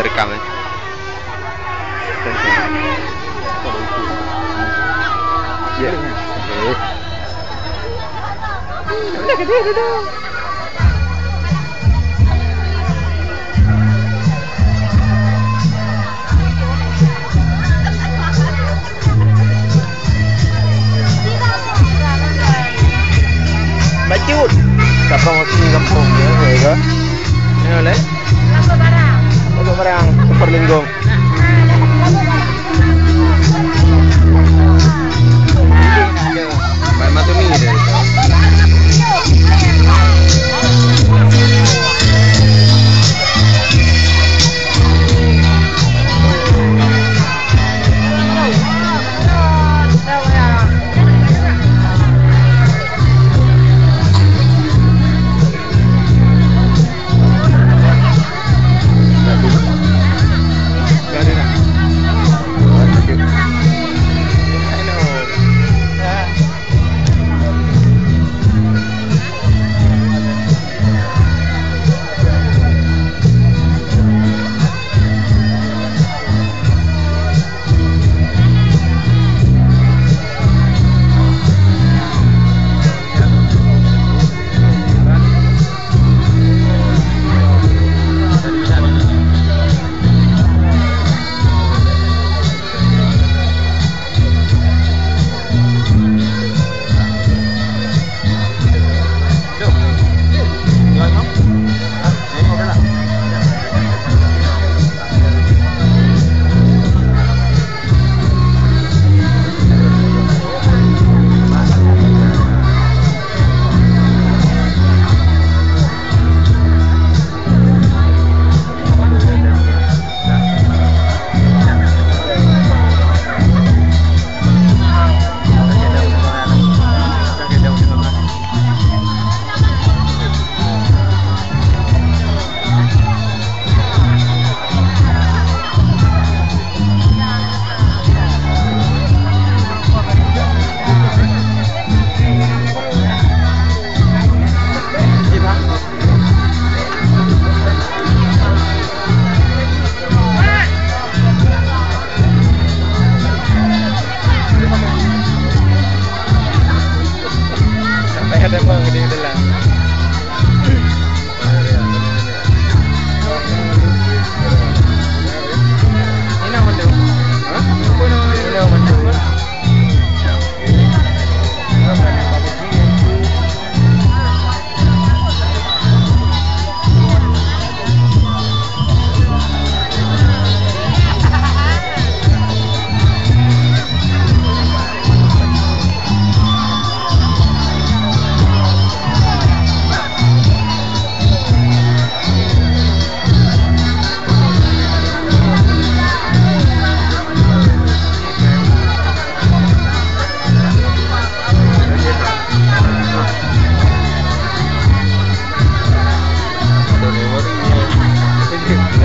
merekam. Ya. Duduk. Bacut. Tak promosi kampung ya, ke? Ini oleh. Lampu barang. Superlinggong. Matu ni dia.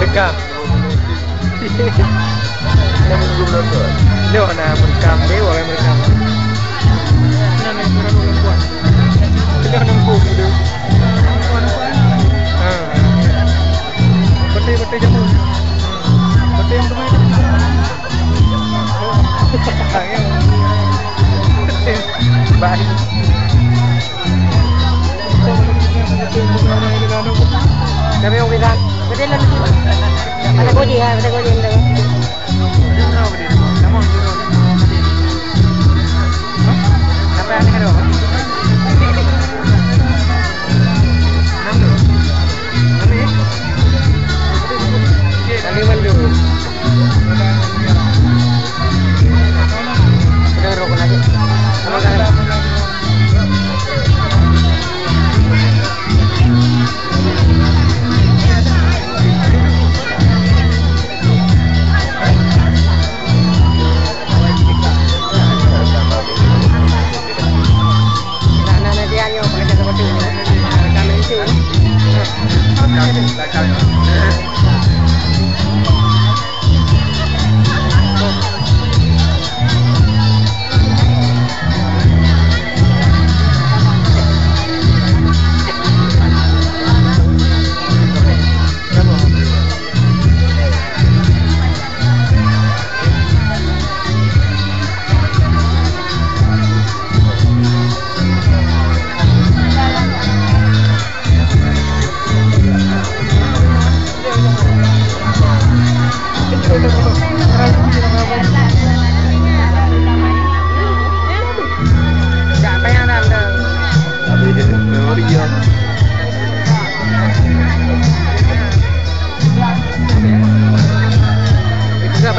Merekam. Dia nak merekam, dia orang merekam. Nak main kurang orang kuat. Dia nak nunggu dia. Betul jamu. Betul yang tu baik. Kami orang bilang, betul lah. Ada godi ha, ada godi ni. Apa yang ada? Kami mandu. Kita rokok lagi. Sama kan?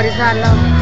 di Salam.